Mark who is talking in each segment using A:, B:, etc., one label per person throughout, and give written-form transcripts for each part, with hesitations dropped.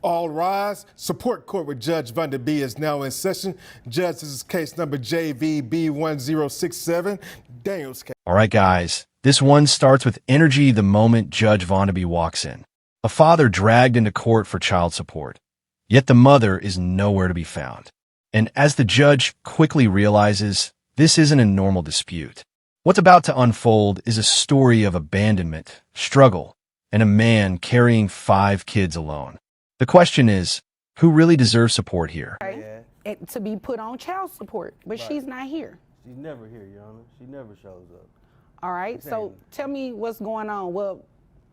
A: All rise. Support court with Judge Vonda B is now in session. Judge, this is case number JVB1067, Daniel's case.
B: All right, guys. This one starts with energy the moment Judge Vonda B walks in. A father dragged into court for child support. Yet the mother is nowhere to be found. And as the judge quickly realizes, this isn't a normal dispute. What's about to unfold is a story of abandonment, struggle, and a man carrying 5 kids alone. The question is, who really deserves support here?
C: Right. To be put on child support, but she's not here.
D: She's never here, Your Honor. She never shows up.
C: All right, so tell me what's going on. Well,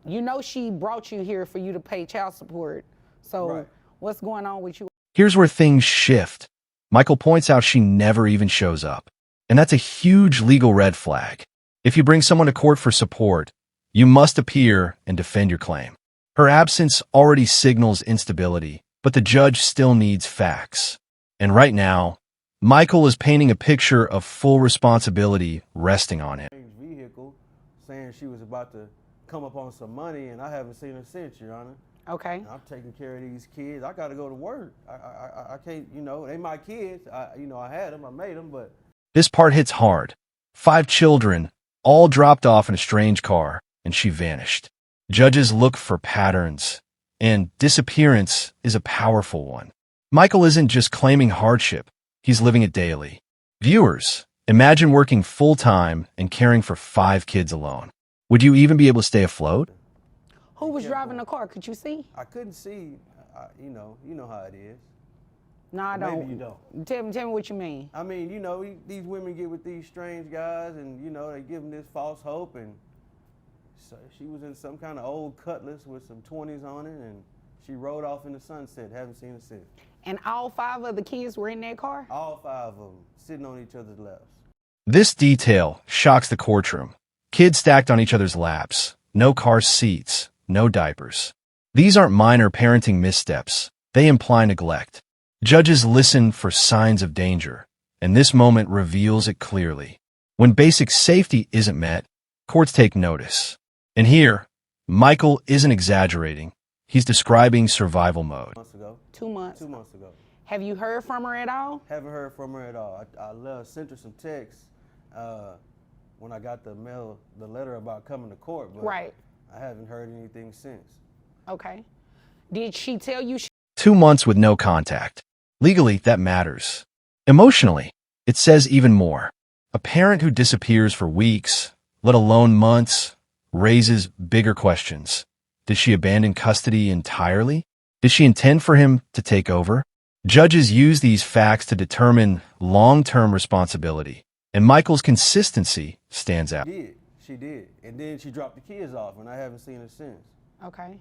C: you know she brought you here for you to pay child support. So what's going on with you?
B: Here's where things shift. Michael points out she never even shows up. And that's a huge legal red flag. If you bring someone to court for support, you must appear and defend your claim. Her absence already signals instability, but the judge still needs facts. And right now, Michael is painting a picture of full responsibility resting on him.
D: Vehicle saying she was about to come up on some money, and I haven't seen her since, Your Honor.
C: Okay.
D: And I'm taking care of these kids. I got to go to work. I can't, they my kids. I had them, I made them, but...
B: This part hits hard. 5 children, all dropped off in a strange car, and she vanished. Judges look for patterns, and disappearance is a powerful one. Michael isn't just claiming hardship, he's living it daily. Viewers, imagine working full-time and caring for 5 kids alone. Would you even be able to stay afloat?
C: Who was driving the car? Could you see?
D: I couldn't see. You know how it is.
C: No, I don't.
D: Maybe you don't.
C: Tell me what you mean.
D: I mean, these women get with these strange guys, and they give them this false hope, and so she was in some kind of old Cutlass with some 20s on it, and she rode off in the sunset. Haven't seen her since.
C: And all 5 of the kids were in that car?
D: All 5 of them, sitting on each other's laps.
B: This detail shocks the courtroom. Kids stacked on each other's laps, no car seats, no diapers. These aren't minor parenting missteps. They imply neglect. Judges listen for signs of danger, and this moment reveals it clearly. When basic safety isn't met, courts take notice. And here, Michael isn't exaggerating. He's describing survival mode.
C: 2 months.
D: 2 months ago.
C: Have you heard from her at all?
D: Haven't heard from her at all. I sent her some texts when I got the letter about coming to court, but I haven't heard anything since.
C: Okay. Did she tell you?
B: 2 months with no contact. Legally, that matters. Emotionally, it says even more. A parent who disappears for weeks, let alone months, raises bigger questions. Did she abandon custody entirely? Did she intend for him to take over? Judges use these facts to determine long-term responsibility, and Michael's consistency stands out.
D: She did. And then she dropped the kids off, and I haven't seen her since.
C: Okay.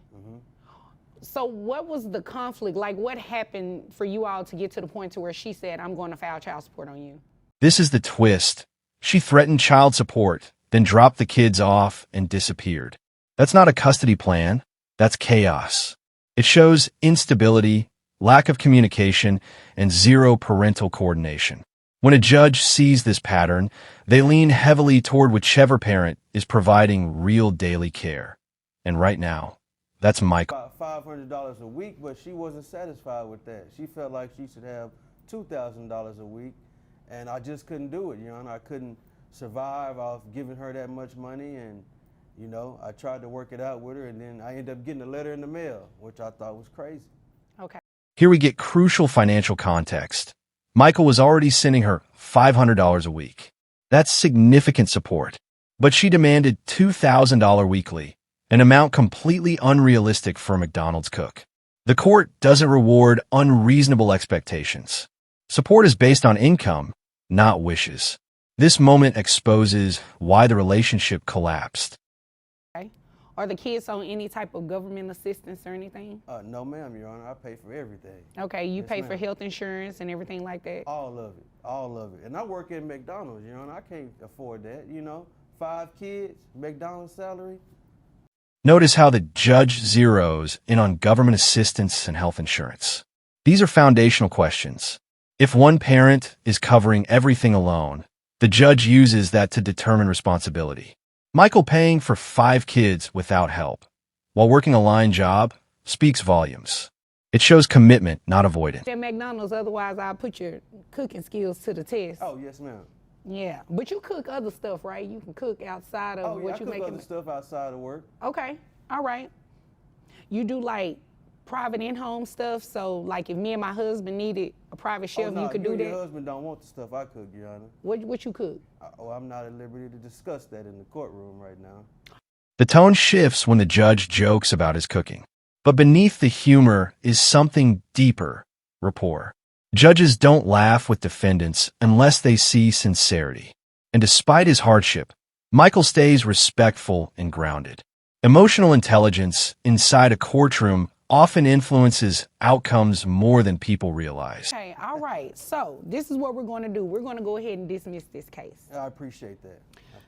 C: So what was the conflict? Like, what happened for you all to get to the point to where she said, I'm going to file child support on you?
B: This is the twist. She threatened child support, then dropped the kids off and disappeared. That's not a custody plan. That's chaos. It shows instability, lack of communication, and zero parental coordination. When a judge sees this pattern, they lean heavily toward whichever parent is providing real daily care. And right now, that's Michael.
D: About $500 a week, but she wasn't satisfied with that. She felt like she should have $2,000 a week, and I just couldn't do it, I couldn't survive off giving her that much money, and, I tried to work it out with her, and then I ended up getting a letter in the mail, which I thought was crazy.
C: Okay.
B: Here we get crucial financial context. Michael was already sending her $500 a week. That's significant support. But she demanded $2,000 weekly, an amount completely unrealistic for a McDonald's cook. The court doesn't reward unreasonable expectations. Support is based on income, not wishes. This moment exposes why the relationship collapsed.
C: Okay. Are the kids on any type of government assistance or anything?
D: No, ma'am, Your Honor. I pay for everything.
C: Okay, you pay for health insurance and everything like that?
D: All of it. All of it. And I work at McDonald's, Your Honor. I can't afford that, 5 kids, McDonald's salary.
B: Notice how the judge zeroes in on government assistance and health insurance. These are foundational questions. If one parent is covering everything alone, the judge uses that to determine responsibility. Michael paying for 5 kids without help, while working a line job, speaks volumes. It shows commitment, not avoidance.
C: At McDonald's, otherwise I'll put your cooking skills to the test.
D: Oh, yes, ma'am.
C: Yeah, but you cook other stuff, right? You can cook outside of
D: Oh, yeah,
C: what
D: I
C: you
D: cook
C: making.
D: other stuff outside of work.
C: Okay, all right. You do like private in-home stuff, so like if me and my husband needed a private chef,
D: no,
C: you could
D: you
C: do
D: and
C: that?
D: Your husband don't want the stuff I cook, Your Honor.
C: What you cook?
D: I'm not at liberty to discuss that in the courtroom right now.
B: The tone shifts when the judge jokes about his cooking. But beneath the humor is something deeper, rapport. Judges don't laugh with defendants unless they see sincerity. And despite his hardship, Michael stays respectful and grounded. Emotional intelligence inside a courtroom often influences outcomes more than people realize.
C: Okay, all right. So this is what we're going to do. We're going to go ahead and dismiss this case.
D: I appreciate that.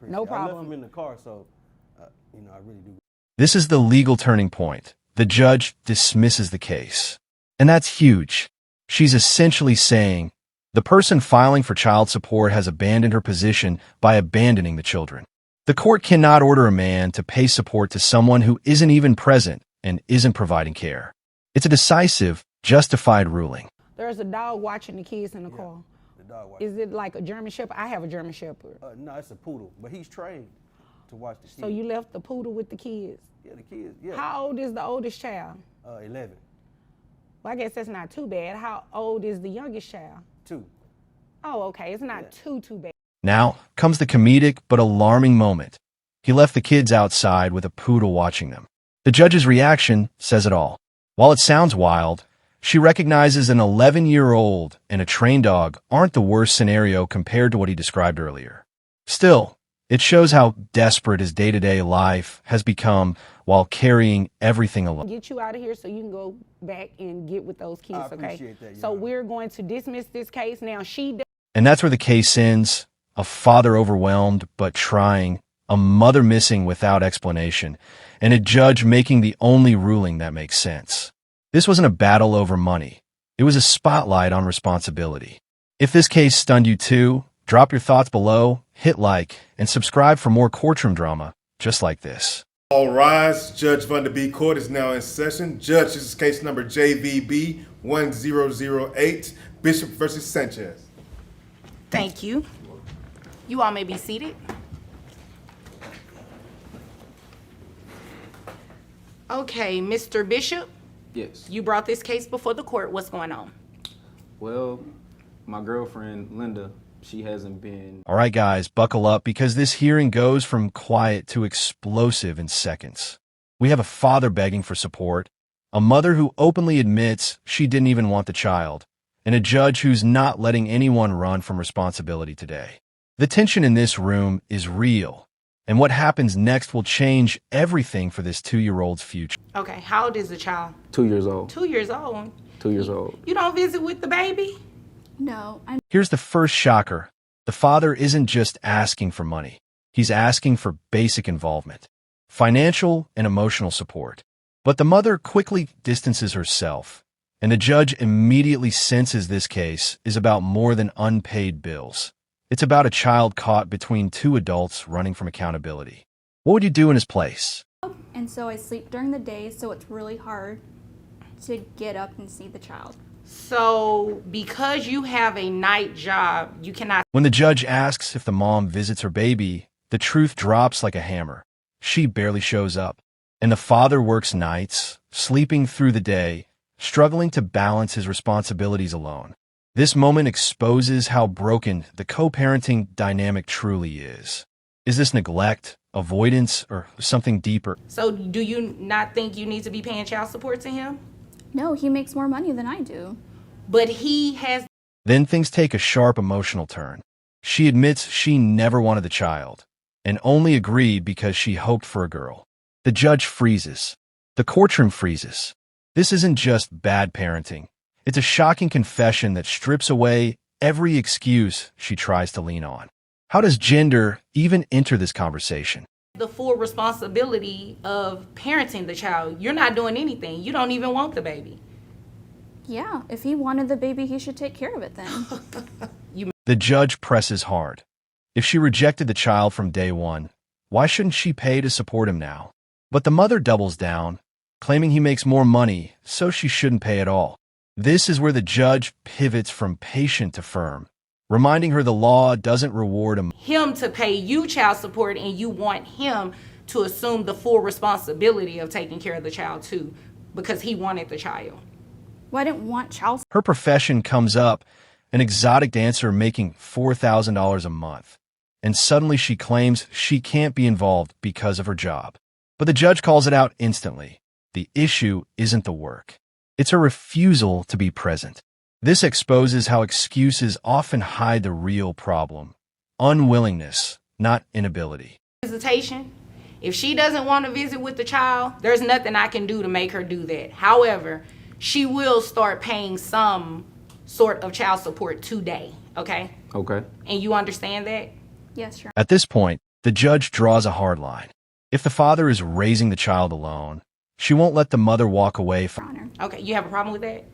C: No
D: I
C: problem.
D: left him in the car, so, I really do.
B: This is the legal turning point. The judge dismisses the case. And that's huge. She's essentially saying, the person filing for child support has abandoned her position by abandoning the children. The court cannot order a man to pay support to someone who isn't even present and isn't providing care. It's a decisive, justified ruling.
C: There's a dog watching the kids in the car.
D: The dog watching.
C: Is it like a German Shepherd? I have a German Shepherd.
D: No, it's a poodle, but he's trained to watch the kids.
C: So you left the poodle with the kids?
D: Yeah, the kids, yeah.
C: How old is the oldest child?
D: 11.
C: Well, I guess that's not too bad. How old is the youngest child?
D: 2.
C: Oh, okay. It's not too bad.
B: Now comes the comedic but alarming moment. He left the kids outside with a poodle watching them. The judge's reaction says it all. While it sounds wild, she recognizes an 11-year-old and a trained dog aren't the worst scenario compared to what he described earlier. Still, it shows how desperate his day-to-day life has become while carrying everything alone.
C: Get you out of here so you can go back and get with those kids,
D: I
C: okay?
D: appreciate that,
C: So
D: Your Honor.
C: we're going to dismiss this case. Now,
B: And that's where the case ends. A father overwhelmed but trying, a mother missing without explanation, and a judge making the only ruling that makes sense. This wasn't a battle over money. It was a spotlight on responsibility. If this case stunned you too, drop your thoughts below, hit like, and subscribe for more courtroom drama just like this.
A: All rise. Judge Vonda B court is now in session. Judge, this is case number JVB 1008, Bishop versus Sanchez.
C: Thank you. You all may be seated. Okay, Mr. Bishop,
E: Yes.
C: you brought this case before the court. What's going on?
E: Well, my girlfriend, Linda, she hasn't been.
B: All right, guys, buckle up because this hearing goes from quiet to explosive in seconds. We have a father begging for support, a mother who openly admits she didn't even want the child, and a judge who's not letting anyone run from responsibility today. The tension in this room is real, and what happens next will change everything for this 2-year-old's future.
C: Okay, how old is the child?
E: 2 years old.
C: 2 years old.
E: 2 years old.
C: You don't visit with the baby?
F: No, I'm
B: Here's the first shocker. The father isn't just asking for money. He's asking for basic involvement, financial and emotional support. But the mother quickly distances herself, and the judge immediately senses this case is about more than unpaid bills. It's about a child caught between 2 adults running from accountability. What would you do in his place?
F: and so I sleep during the day, so it's really hard to get up and see the child.
C: So, because you have a night job, you cannot.
B: When the judge asks if the mom visits her baby, the truth drops like a hammer. She barely shows up, and the father works nights, sleeping through the day, struggling to balance his responsibilities alone. This moment exposes how broken the co-parenting dynamic truly is. Is this neglect, avoidance, or something deeper?
C: So, do you not think you need to be paying child support to him?
F: No, he makes more money than I do.
C: But he has.
B: Then things take a sharp emotional turn. She admits she never wanted the child, and only agreed because she hoped for a girl. The judge freezes. The courtroom freezes. This isn't just bad parenting. It's a shocking confession that strips away every excuse she tries to lean on. How does gender even enter this conversation?
C: The full responsibility of parenting the child. You're not doing anything. You don't even want the baby.
F: Yeah, if he wanted the baby, he should take care of it then.
B: The judge presses hard. If she rejected the child from day one, why shouldn't she pay to support him now? But the mother doubles down. claiming he makes more money, so she shouldn't pay at all. This is where the judge pivots from patient to firm, reminding her the law doesn't reward
C: him to pay you child support, and you want him to assume the full responsibility of taking care of the child too, because he wanted the child.
F: Well, I didn't want child support.
B: Her profession comes up, an exotic dancer making $4,000 a month, and suddenly she claims she can't be involved because of her job. But the judge calls it out instantly. The issue isn't the work. It's her refusal to be present. This exposes how excuses often hide the real problem. Unwillingness, not inability.
C: Visitation. If she doesn't want to visit with the child, there's nothing I can do to make her do that. However, she will start paying some sort of child support today, okay?
E: Okay.
C: And you understand that?
F: Yes, Your
B: At this point, the judge draws a hard line. If the father is raising the child alone, she won't let the mother walk away from
F: Honor.
C: Okay, you have a problem with that?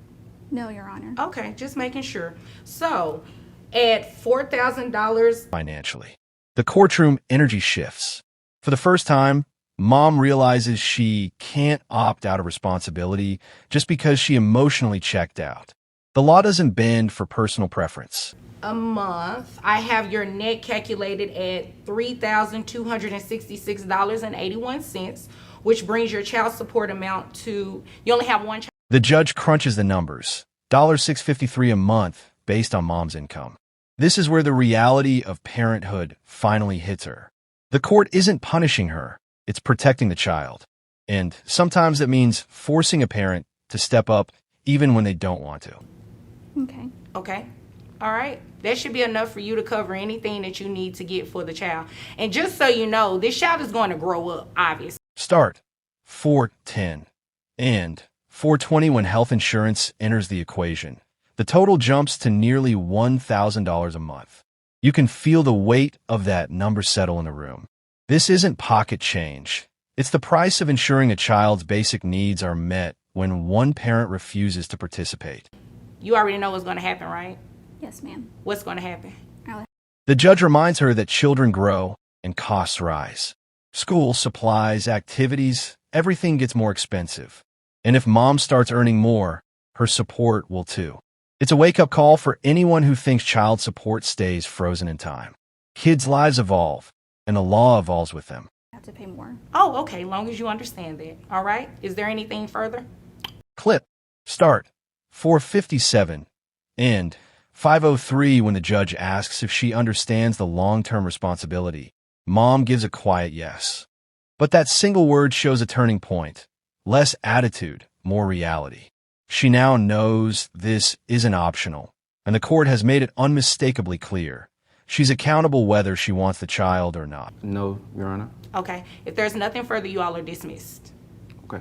F: No, Your Honor.
C: Okay, just making sure. So, at $4,000,
B: financially. The courtroom energy shifts. For the first time, mom realizes she can't opt out of responsibility just because she emotionally checked out. The law doesn't bend for personal preference.
C: a month, I have your net calculated at $3,266.81, which brings your child support amount to, you only have one child.
B: The judge crunches the numbers, $653 a month based on mom's income. This is where the reality of parenthood finally hits her. The court isn't punishing her, it's protecting the child. And sometimes that means forcing a parent to step up even when they don't want to.
F: Okay.
C: Okay. All right. That should be enough for you to cover anything that you need to get for the child. And just so you know, this child is going to grow up, obviously.
B: Start $410 and $420 when health insurance enters the equation. The total jumps to nearly $1,000 a month. You can feel the weight of that number settle in the room. This isn't pocket change. It's the price of ensuring a child's basic needs are met when one parent refuses to participate.
C: You already know what's going to happen, right?
F: Yes, ma'am.
C: What's going to happen?
B: The judge reminds her that children grow and costs rise. School, supplies, activities, everything gets more expensive. And if mom starts earning more, her support will too. It's a wake-up call for anyone who thinks child support stays frozen in time. Kids' lives evolve, and the law evolves with them.
F: I have to pay more.
C: Oh, okay. Long as you understand that. All right. Is there anything further?
B: Clip. Start. 457. End. 503 when the judge asks if she understands the long-term responsibility. Mom gives a quiet yes. But that single word shows a turning point. Less attitude, more reality. She now knows this isn't optional, and the court has made it unmistakably clear. She's accountable whether she wants the child or not.
E: No, Your Honor.
C: Okay. If there's nothing further, you all are dismissed.
E: Okay.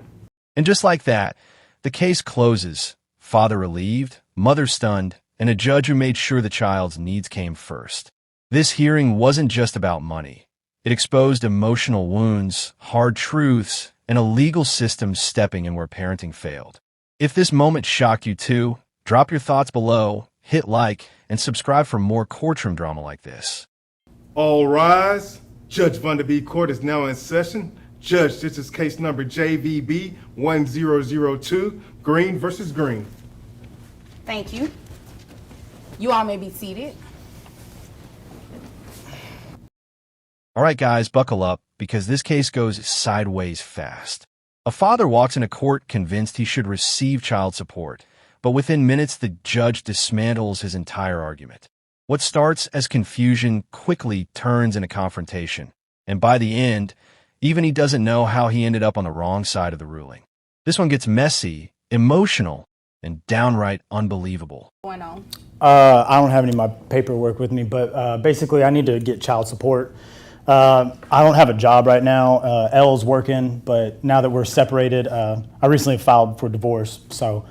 B: And just like that, the case closes. Father relieved, mother stunned, and a judge who made sure the child's needs came first. This hearing wasn't just about money. It exposed emotional wounds, hard truths, and a legal system stepping in where parenting failed. If this moment shocked you too, drop your thoughts below, hit like, and subscribe for more courtroom drama like this.
A: All rise. Judge Vonda B court is now in session. Judge, this is case number JVB 1002, Green versus Green.
C: Thank you. You all may be seated.
B: All right, guys, buckle up, because this case goes sideways fast. A father walks into court convinced he should receive child support, but within minutes the judge dismantles his entire argument. What starts as confusion quickly turns into confrontation, and by the end, even he doesn't know how he ended up on the wrong side of the ruling. This one gets messy, emotional, and downright unbelievable.
C: Going on.
G: I don't have any of my paperwork with me, but basically I need to get child support. I don't have a job right now. Elle's working, but now that we're separated, I recently filed for divorce, so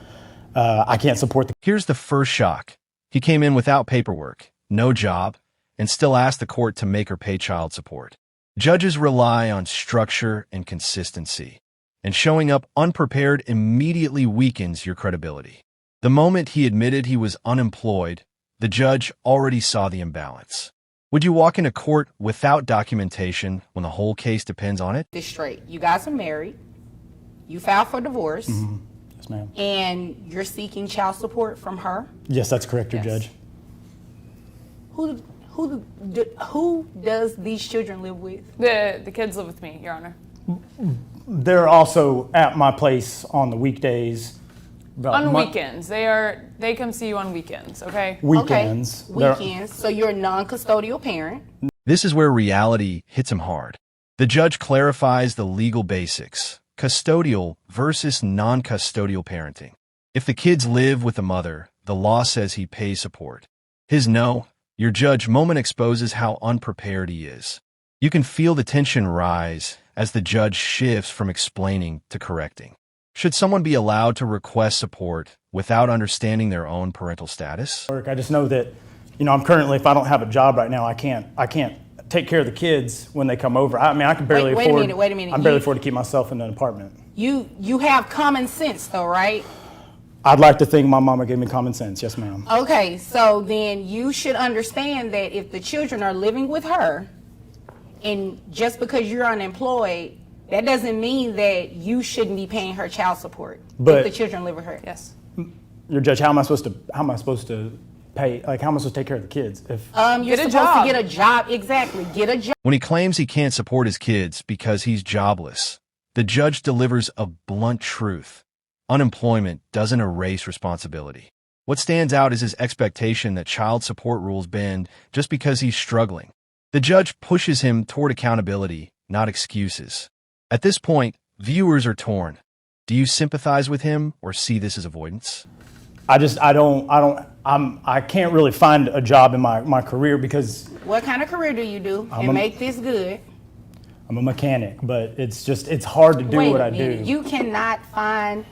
G: I can't support the...
B: Here's the first shock. He came in without paperwork, no job, and still asked the court to make her pay child support. Judges rely on structure and consistency, and showing up unprepared immediately weakens your credibility. The moment he admitted he was unemployed, the judge already saw the imbalance. Would you walk into court without documentation when the whole case depends on it?
C: This straight. You guys are married. You filed for divorce,
G: Yes, ma'am.
C: and you're seeking child support from her.
G: Yes, that's correct, Your
C: Yes.
G: Judge.
C: Who does these children live with?
H: The kids live with me, Your Honor.
G: They're also at my place on the weekdays.
H: On weekends. They come see you on weekends, okay?
G: Weekends.
C: Okay. Weekends. So you're a non-custodial parent.
B: This is where reality hits him hard. The judge clarifies the legal basics, custodial versus non-custodial parenting. If the kids live with the mother, the law says he pays support. His no, Your Judge moment exposes how unprepared he is. You can feel the tension rise as the judge shifts from explaining to correcting. Should someone be allowed to request support without understanding their own parental status?
G: I just know that, I'm currently, if I don't have a job right now, I can't take care of the kids when they come over. I mean, I can barely
C: Wait
G: afford.
C: a minute.
G: I can barely afford to keep myself in an apartment.
C: You have common sense though, right?
G: I'd like to think my mama gave me common sense. Yes, ma'am.
C: Okay, so then you should understand that if the children are living with her, and just because you're unemployed, that doesn't mean that you shouldn't be paying her child support
G: But-
C: if the children live with her.
H: Yes.
G: Your Judge, how am I supposed to pay? Like, how am I supposed to take care of the kids? If
C: You're
H: Get a
C: supposed
H: job.
C: to get a job. Exactly, get a job.
B: When he claims he can't support his kids because he's jobless, the judge delivers a blunt truth. Unemployment doesn't erase responsibility. What stands out is his expectation that child support rules bend just because he's struggling. The judge pushes him toward accountability, not excuses. At this point, viewers are torn. Do you sympathize with him or see this as avoidance?
G: I can't really find a job in my career because
C: What kind of career do you do? And make this good.
G: I'm a mechanic, but it's hard to do
C: Wait
G: what
C: a
G: I
C: minute.
G: do.
C: You cannot find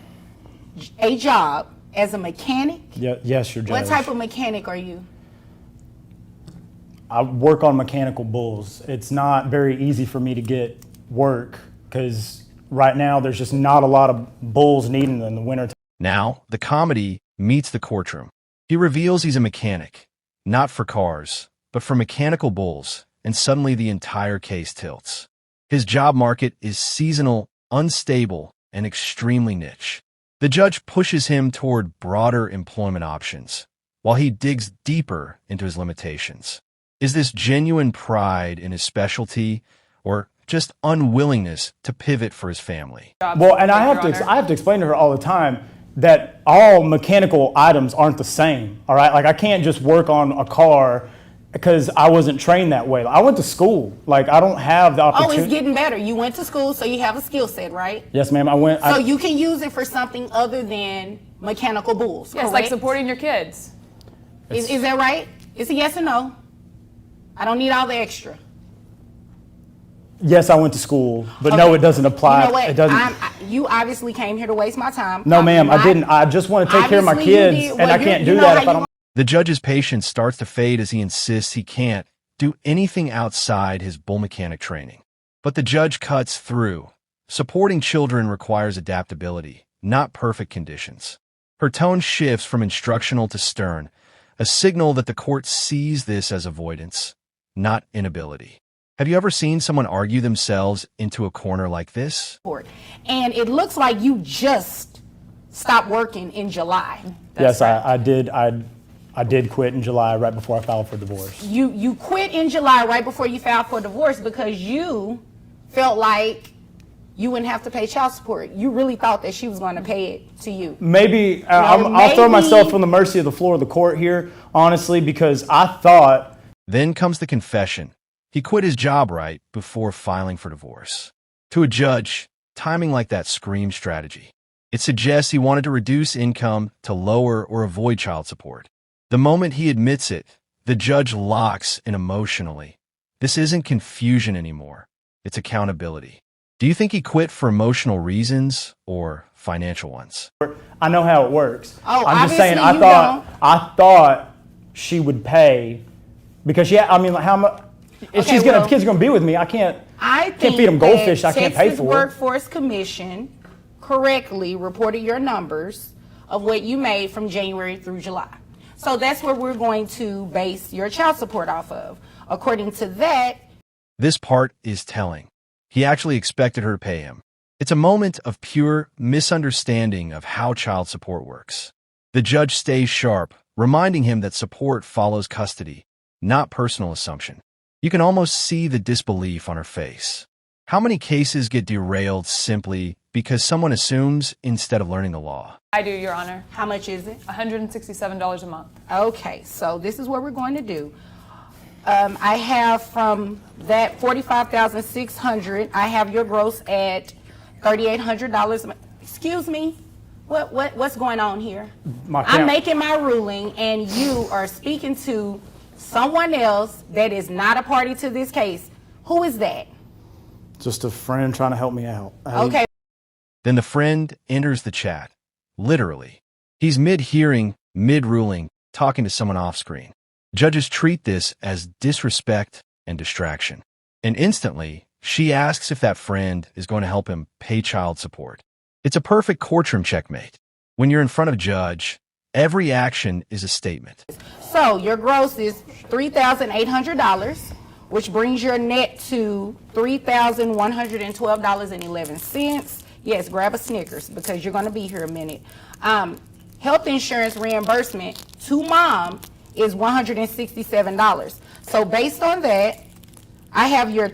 C: a job as a mechanic?
G: Yes, Your Judge.
C: What type of mechanic are you?
G: I work on mechanical bulls. It's not very easy for me to get work because right now there's just not a lot of bulls needed in the winter.
B: Now, the comedy meets the courtroom. He reveals he's a mechanic, not for cars, but for mechanical bulls, and suddenly the entire case tilts. His job market is seasonal, unstable, and extremely niche. The judge pushes him toward broader employment options, while he digs deeper into his limitations. Is this genuine pride in his specialty, or just unwillingness to pivot for his family?
G: Well, and I have to explain to her all the time that all mechanical items aren't the same. All right, like I can't just work on a car because I wasn't trained that way. I went to school. Like I don't have the
C: Oh,
G: opportunity.
C: it's getting better. You went to school, so you have a skill set, right?
G: Yes, ma'am. I went.
C: So you can use it for something other than mechanical bulls,
H: Yes,
C: correct?
H: like supporting your kids.
C: Is that right? Is it yes or no? I don't need all the extra.
G: Yes, I went to school, but no, it doesn't apply.
C: You know what?
G: It doesn't.
C: You obviously came here to waste my time.
G: No, ma'am, I
C: Not-
G: didn't. I just want to take care of my
C: Obviously you
G: kids,
C: did.
G: and
C: Well,
G: I can't
C: you
G: do
C: know
G: that
C: how
G: if I
C: you
G: don't.
B: The judge's patience starts to fade as he insists he can't do anything outside his bull mechanic training. But the judge cuts through. Supporting children requires adaptability, not perfect conditions. Her tone shifts from instructional to stern, a signal that the court sees this as avoidance, not inability. Have you ever seen someone argue themselves into a corner like this?
C: And it looks like you just stopped working in July.
G: Yes, I did. I did quit in July right before I filed for divorce.
C: You quit in July right before you filed for divorce because you felt like you wouldn't have to pay child support. You really thought that she was going to pay it to you.
G: Maybe I'll throw myself on the mercy of the floor of the court here, honestly, because I thought.
B: Then comes the confession. He quit his job right before filing for divorce. To a judge, timing like that screams strategy. It suggests he wanted to reduce income to lower or avoid child support. The moment he admits it, the judge locks in emotionally. This isn't confusion anymore. It's accountability. Do you think he quit for emotional reasons or financial ones?
G: I know how it works.
C: Oh,
G: I'm just saying.
C: obviously
G: I thought she would pay because I mean, like, how much? If
C: Okay, well,
G: kids are gonna be with me, I can't
C: think
G: feed them goldfish.
C: that
G: I can't pay
C: Texas
G: for.
C: Workforce Commission correctly reported your numbers of what you made from January through July. So that's where we're going to base your child support off of. According to that,
B: This part is telling. He actually expected her to pay him. It's a moment of pure misunderstanding of how child support works. The judge stays sharp, reminding him that support follows custody, not personal assumption. You can almost see the disbelief on her face. How many cases get derailed simply because someone assumes instead of learning the law?
H: I do, Your Honor.
C: How much is it?
H: $167 a month.
C: Okay, so this is what we're going to do. I have from that $45,600, I have your gross at $3,800. Excuse me? What's going on here? I'm making my ruling, and you are speaking to someone else that is not a party to this case. Who is that?
G: Just a friend trying to help me out.
C: Okay.
B: Then the friend enters the chat. Literally. He's mid-hearing, mid-ruling, talking to someone off-screen. Judges treat this as disrespect and distraction. And instantly, she asks if that friend is going to help him pay child support. It's a perfect courtroom checkmate. When you're in front of a judge, every action is a statement.
C: So your gross is $3,800, which brings your net to $3,112.11. Yes, grab a Snickers because you're going to be here a minute. Health insurance reimbursement to mom is $167. So based on that, I have your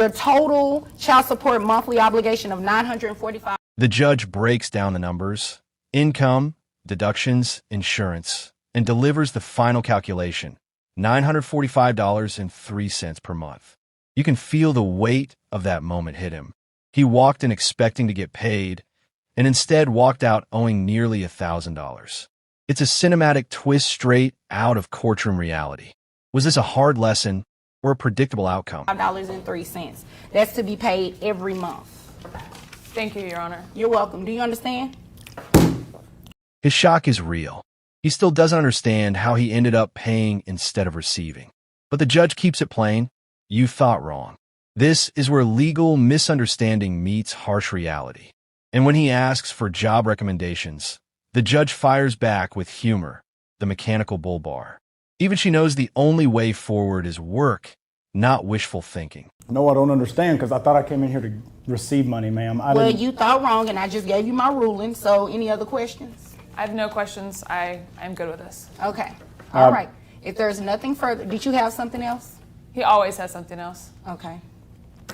C: total child support monthly obligation of $945.
B: The judge breaks down the numbers, income, deductions, insurance, and delivers the final calculation, $945.03 per month. You can feel the weight of that moment hit him. He walked in expecting to get paid, and instead walked out owing nearly $1,000. It's a cinematic twist straight out of courtroom reality. Was this a hard lesson or a predictable outcome?
C: $5.03. That's to be paid every month.
H: Thank you, Your Honor.
C: You're welcome. Do you understand?
B: His shock is real. He still doesn't understand how he ended up paying instead of receiving. But the judge keeps it plain. You thought wrong. This is where legal misunderstanding meets harsh reality. And when he asks for job recommendations, the judge fires back with humor, the mechanical bull bar. Even she knows the only way forward is work, not wishful thinking.
G: No, I don't understand because I thought I came in here to receive money, ma'am.
C: Well, you thought wrong, and I just gave you my ruling. So any other questions?
H: I have no questions. I'm good with this.
C: Okay. All right. If there's nothing further, did you have something else?
H: He always has something else.
C: Okay.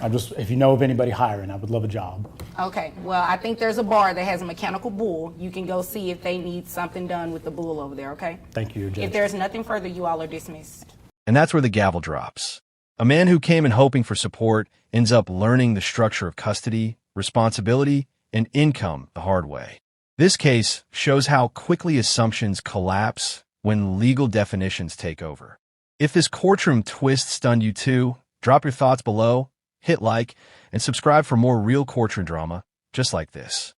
G: If you know of anybody hiring, I would love a job.
C: Okay. Well, I think there's a bar that has a mechanical bull. You can go see if they need something done with the bull over there, okay?
G: Thank you, Judge.
C: If there's nothing further, you all are dismissed.
B: And that's where the gavel drops. A man who came in hoping for support ends up learning the structure of custody, responsibility, and income the hard way. This case shows how quickly assumptions collapse when legal definitions take over. If this courtroom twist stunned you too, drop your thoughts below, hit like, and subscribe for more real courtroom drama just like this.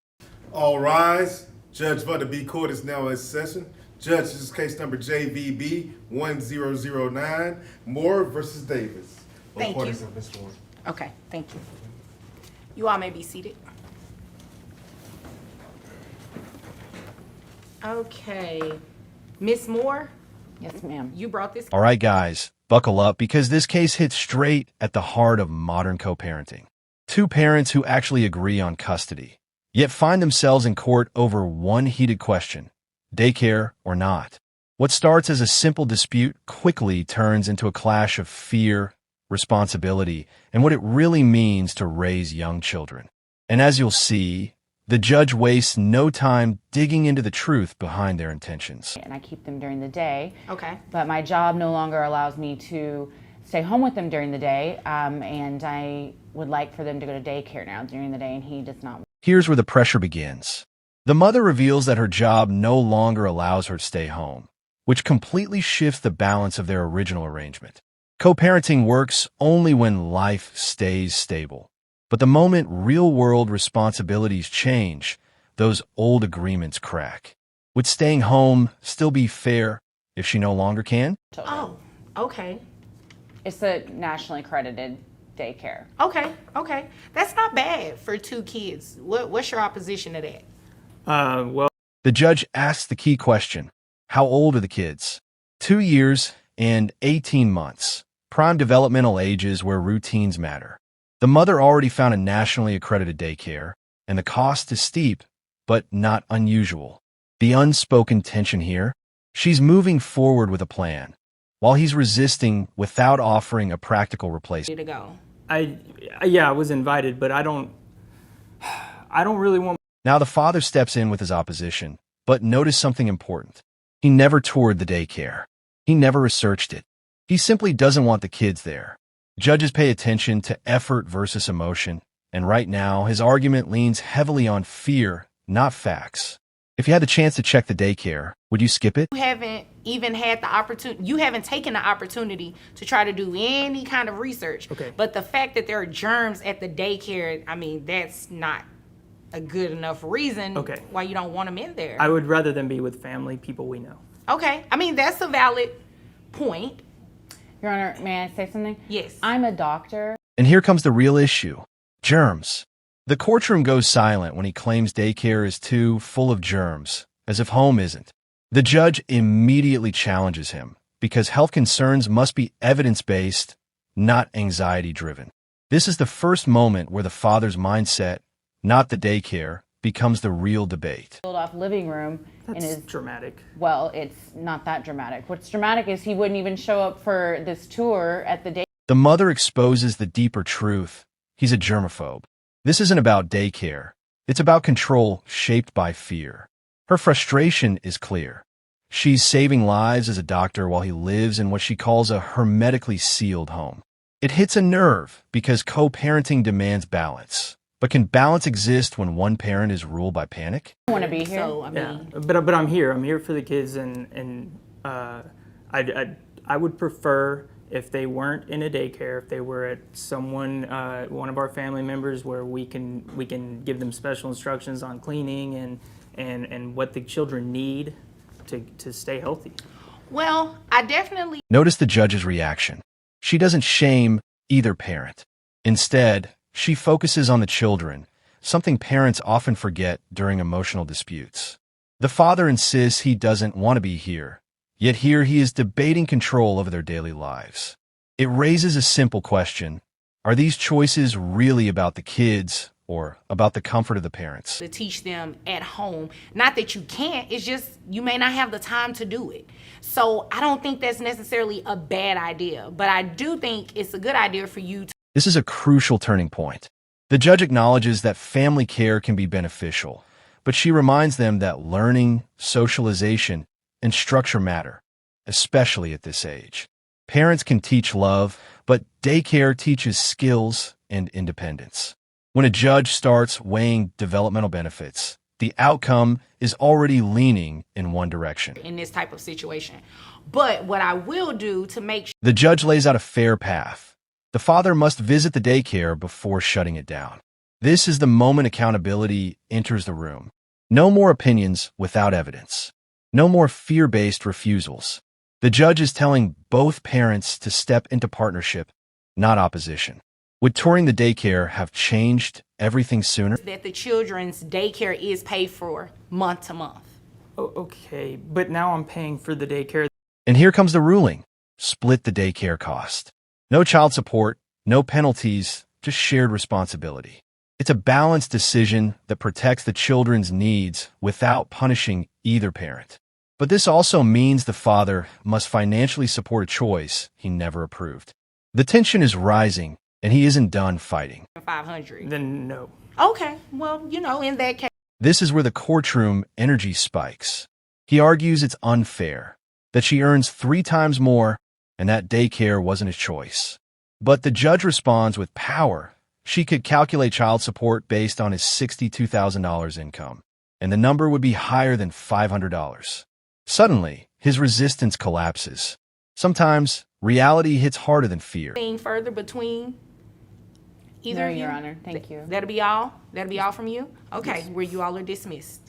A: All rise. Judge Vonda B court is now in session. Judge, this is case number JVB 1009, Moore versus Davis.
C: Thank you.
A: Recordings of Ms. Moore.
C: Okay. Thank you. You all may be seated. Okay. Miss Moore,
I: Yes, ma'am.
C: you brought this.
B: All right, guys, buckle up because this case hits straight at the heart of modern co-parenting. Two parents who actually agree on custody, yet find themselves in court over one heated question, daycare or not. What starts as a simple dispute quickly turns into a clash of fear, responsibility, and what it really means to raise young children. And as you'll see, the judge wastes no time digging into the truth behind their intentions.
I: And I keep them during the day.
C: Okay.
I: But my job no longer allows me to stay home with them during the day, and I would like for them to go to daycare now during the day, and he does not.
B: Here's where the pressure begins. The mother reveals that her job no longer allows her to stay home, which completely shifts the balance of their original arrangement. Co-parenting works only when life stays stable. But the moment real-world responsibilities change, those old agreements crack. Would staying home still be fair if she no longer can?
C: Oh, okay.
I: It's a nationally accredited daycare.
C: Okay. Okay. That's not bad for two kids. What's your opposition to that?
B: The judge asks the key question. How old are the kids? 2 years and 18 months. Prime developmental ages where routines matter. The mother already found a nationally accredited daycare, and the cost is steep, but not unusual. The unspoken tension here? She's moving forward with a plan, while he's resisting without offering a practical replacement.
C: To go.
J: I was invited, but I don't really want.
B: Now the father steps in with his opposition, but notice something important. He never toured the daycare. He never researched it. He simply doesn't want the kids there. Judges pay attention to effort versus emotion, and right now his argument leans heavily on fear, not facts. If you had the chance to check the daycare, would you skip it?
C: You haven't even had the opportunity, you haven't taken the opportunity to try to do any kind of research.
J: Okay.
C: But the fact that there are germs at the daycare, I mean, that's not a good enough reason why you don't want them in there.
J: I would rather them be with family, people we know.
C: Okay. I mean, that's a valid point.
I: Your Honor, may I say something?
C: Yes.
I: I'm a doctor.
B: And here comes the real issue. Germs. The courtroom goes silent when he claims daycare is too full of germs, as if home isn't. The judge immediately challenges him, because health concerns must be evidence-based, not anxiety-driven. This is the first moment where the father's mindset, not the daycare, becomes the real debate.
I: Built off living room in
J: That's
I: his
J: dramatic.
I: Well, it's not that dramatic. What's dramatic is he wouldn't even show up for this tour at the day.
B: The mother exposes the deeper truth. He's a germaphobe. This isn't about daycare. It's about control shaped by fear. Her frustration is clear. She's saving lives as a doctor while he lives in what she calls a hermetically sealed home. It hits a nerve because co-parenting demands balance. But can balance exist when one parent is ruled by panic?
I: I want to be here.
C: So, I mean,
J: But I'm here. I'm here for the kids, and I would prefer if they weren't in a daycare, if they were at someone, one of our family members, where we can give them special instructions on cleaning and what the children need to stay healthy.
C: well, I definitely
B: Notice the judge's reaction. She doesn't shame either parent. Instead, she focuses on the children, something parents often forget during emotional disputes. The father insists he doesn't want to be here, yet here he is debating control over their daily lives. It raises a simple question. Are these choices really about the kids or about the comfort of the parents?
C: to teach them at home. Not that you can't, it's just you may not have the time to do it. So I don't think that's necessarily a bad idea, but I do think it's a good idea for you to
B: This is a crucial turning point. The judge acknowledges that family care can be beneficial, but she reminds them that learning, socialization, and structure matter, especially at this age. Parents can teach love, but daycare teaches skills and independence. When a judge starts weighing developmental benefits, the outcome is already leaning in one direction.
C: in this type of situation. But what I will do to make sure
B: The judge lays out a fair path. The father must visit the daycare before shutting it down. This is the moment accountability enters the room. No more opinions without evidence. No more fear-based refusals. The judge is telling both parents to step into partnership, not opposition. Would touring the daycare have changed everything sooner?
C: that the children's daycare is paid for month to month.
J: Oh, okay, but now I'm paying for the daycare.
B: And here comes the ruling. Split the daycare cost. No child support, no penalties, just shared responsibility. It's a balanced decision that protects the children's needs without punishing either parent. But this also means the father must financially support a choice he never approved. The tension is rising, and he isn't done fighting.
C: 500.
J: Then no.
C: Okay, well, in that case,
B: This is where the courtroom energy spikes. He argues it's unfair, that she earns 3 times more, and that daycare wasn't his choice. But the judge responds with power. She could calculate child support based on his $62,000 income, and the number would be higher than $500. Suddenly, his resistance collapses. Sometimes, reality hits harder than fear.
C: anything further between either
I: No,
C: of you?
I: Your Honor. Thank you.
C: That'll be all? That'll be all from you? Okay, where you all are dismissed.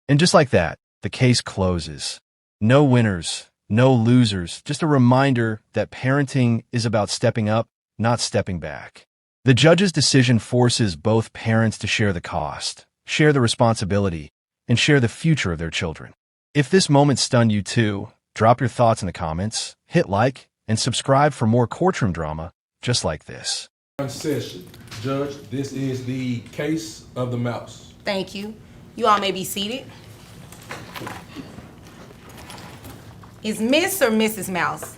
B: And just like that, the case closes. No winners, no losers, just a reminder that parenting is about stepping up, not stepping back. The judge's decision forces both parents to share the cost, share the responsibility, and share the future of their children. If this moment stunned you too, drop your thoughts in the comments, hit like, and subscribe for more courtroom drama just like this.
K: Session. Judge, this is the case of the mouse.
C: Thank you. You all may be seated. Is Miss or Mrs. Mouse?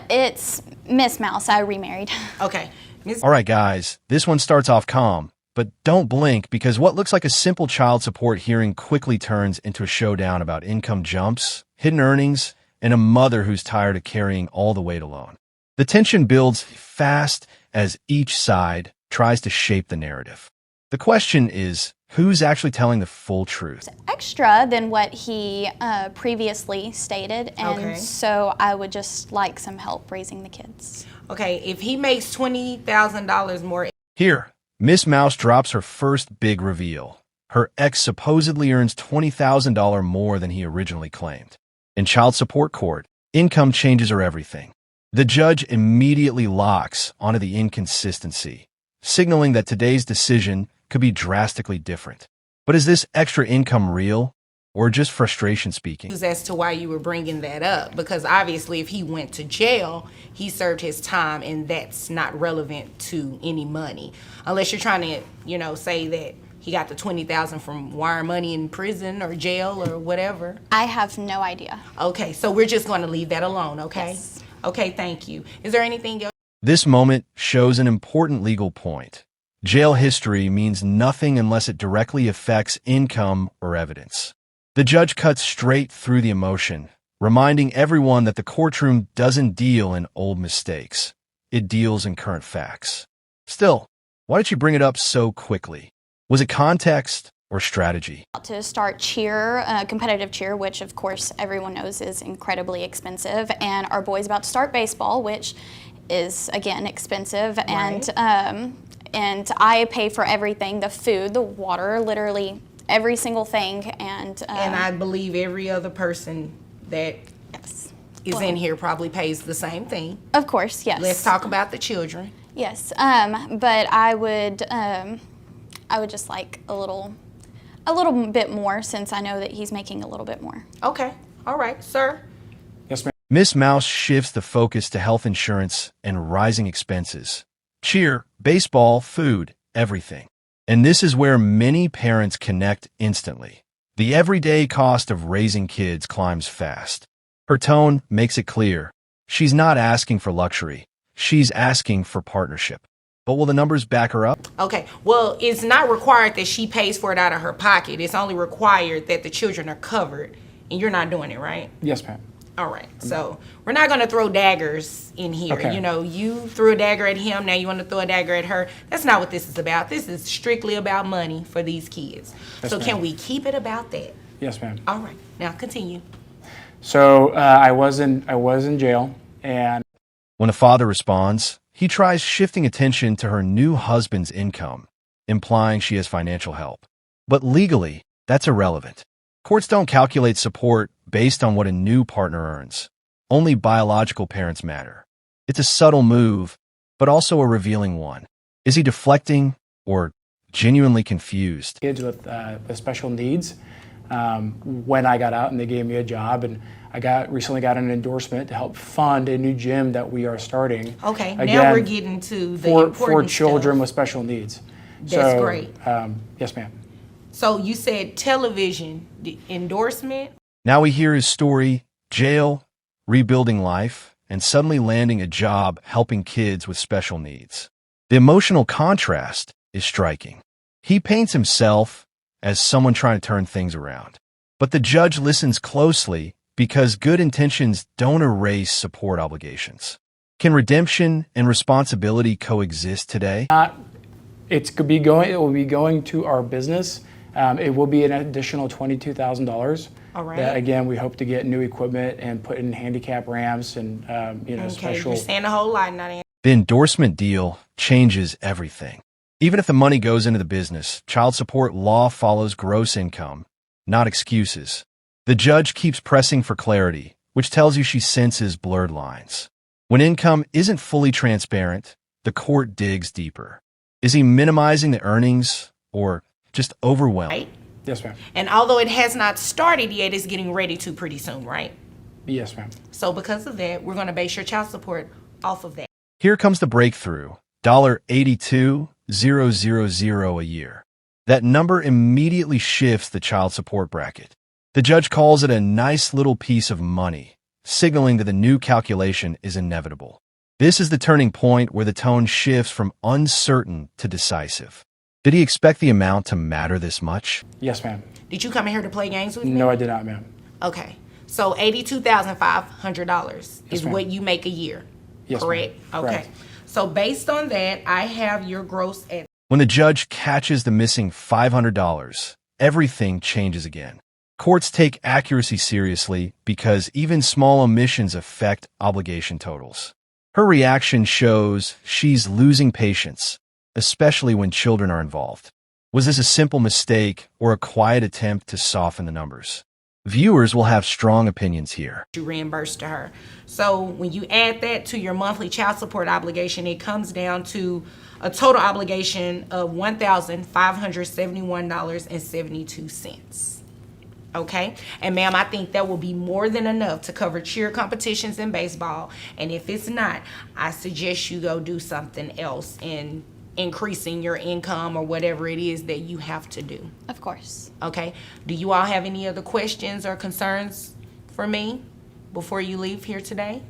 F: It's Miss Mouse. I remarried.
C: Okay. Miss.
B: All right, guys, this one starts off calm, but don't blink because what looks like a simple child support hearing quickly turns into a showdown about income jumps, hidden earnings, and a mother who's tired of carrying all the weight alone. The tension builds fast as each side tries to shape the narrative. The question is, who's actually telling the full truth?
F: Extra than what he previously stated, and
C: Okay.
F: so I would just like some help raising the kids.
C: Okay, if he makes $20,000 more.
B: Here, Miss Mouse drops her first big reveal. Her ex supposedly earns $20,000 more than he originally claimed. In child support court, income changes are everything. The judge immediately locks onto the inconsistency, signaling that today's decision could be drastically different. But is this extra income real or just frustration speaking?
C: As to why you were bringing that up, because obviously if he went to jail, he served his time, and that's not relevant to any money, unless you're trying to, say that he got the $20,000 from wire money in prison or jail or whatever.
F: I have no idea.
C: Okay, so we're just going to leave that alone, okay?
F: Yes.
C: Okay, thank you. Is there anything else?
B: This moment shows an important legal point. Jail history means nothing unless it directly affects income or evidence. The judge cuts straight through the emotion, reminding everyone that the courtroom doesn't deal in old mistakes. It deals in current facts. Still, why did you bring it up so quickly? Was it context or strategy?
F: To start cheer, competitive cheer, which of course everyone knows is incredibly expensive, and our boy's about to start baseball, which is again expensive,
C: Right.
F: and I pay for everything, the food, the water, literally every single thing, and
C: I believe every other person that
F: yes.
C: is in here probably pays the same thing.
F: Of course, yes.
C: Let's talk about the children.
F: Yes, but I would just like a little bit more, since I know that he's making a little bit more.
C: Okay, all right, sir.
K: Yes, ma'am.
B: Miss Mouse shifts the focus to health insurance and rising expenses. Cheer, baseball, food, everything. And this is where many parents connect instantly. The everyday cost of raising kids climbs fast. Her tone makes it clear. She's not asking for luxury. She's asking for partnership. But will the numbers back her up?
C: Okay, well, it's not required that she pays for it out of her pocket. It's only required that the children are covered, and you're not doing it, right?
K: Yes, ma'am.
C: All right, so we're not going to throw daggers in here.
K: Okay.
C: You threw a dagger at him, now you want to throw a dagger at her. That's not what this is about. This is strictly about money for these kids.
K: Yes,
C: so
K: ma'am.
C: can we keep it about that?
K: Yes, ma'am.
C: All right, now continue.
K: So I was in jail, and
B: When a father responds, he tries shifting attention to her new husband's income, implying she has financial help. But legally, that's irrelevant. Courts don't calculate support based on what a new partner earns. Only biological parents matter. It's a subtle move, but also a revealing one. Is he deflecting or genuinely confused?
L: Kids with special needs. When I got out and they gave me a job, and I recently got an endorsement to help fund a new gym that we are starting.
C: Okay, now
L: Again,
C: we're getting to the
L: for
C: important
L: children
C: stuff.
L: with special needs.
C: That's great.
L: Yes, ma'am.
C: So you said television the endorsement.
B: Now we hear his story, jail, rebuilding life, and suddenly landing a job helping kids with special needs. The emotional contrast is striking. He paints himself as someone trying to turn things around. But the judge listens closely because good intentions don't erase support obligations. Can redemption and responsibility coexist today?
L: It will be going to our business. It will be an additional $22,000.
C: All right.
L: That, again, we hope to get new equipment and put in handicap ramps and
C: Okay,
L: special.
C: you're saying a whole lot, not
B: The endorsement deal changes everything. Even if the money goes into the business, child support law follows gross income, not excuses. The judge keeps pressing for clarity, which tells you she senses blurred lines. When income isn't fully transparent, the court digs deeper. Is he minimizing the earnings or just overwhelmed?
C: right.
L: Yes, ma'am.
C: And although it has not started yet, it's getting ready to pretty soon, right?
L: Yes, ma'am.
C: So because of that, we're going to base your child support off of that.
B: Here comes the breakthrough, $82,000 a year. That number immediately shifts the child support bracket. The judge calls it a nice little piece of money, signaling that the new calculation is inevitable. This is the turning point where the tone shifts from uncertain to decisive. Did he expect the amount to matter this much?
L: Yes, ma'am.
C: Did you come in here to play games with me?
L: No, I did not, ma'am.
C: Okay. So $82,500 is
L: ma'am.
C: what you make a year.
L: Yes,
C: correct?
L: ma'am.
C: Okay.
L: Correct.
C: So based on that, I have your gross at
B: When the judge catches the missing $500, everything changes again. Courts take accuracy seriously because even small omissions affect obligation totals. Her reaction shows she's losing patience, especially when children are involved. Was this a simple mistake or a quiet attempt to soften the numbers? Viewers will have strong opinions here.
C: you reimbursed to her. So when you add that to your monthly child support obligation, it comes down to a total obligation of $1,571.72. Okay? And ma'am, I think that will be more than enough to cover cheer competitions in baseball. And if it's not, I suggest you go do something else in increasing your income or whatever it is that you have to do.
F: Of course.
C: Okay? Do you all have any other questions or concerns for me before you leave here today?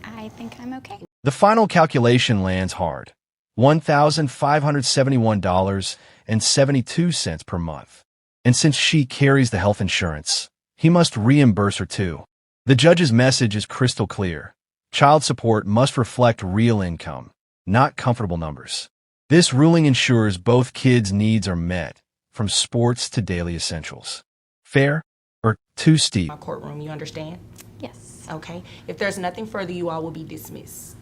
F: I think I'm okay.
B: The final calculation lands hard, $1,571.72 per month. And since she carries the health insurance, he must reimburse her too. The judge's message is crystal clear. Child support must reflect real income, not comfortable numbers. This ruling ensures both kids' needs are met, from sports to daily essentials. Fair or too steep?
C: My courtroom, you understand?
F: Yes.
C: Okay. If there's nothing further, you all will be dismissed.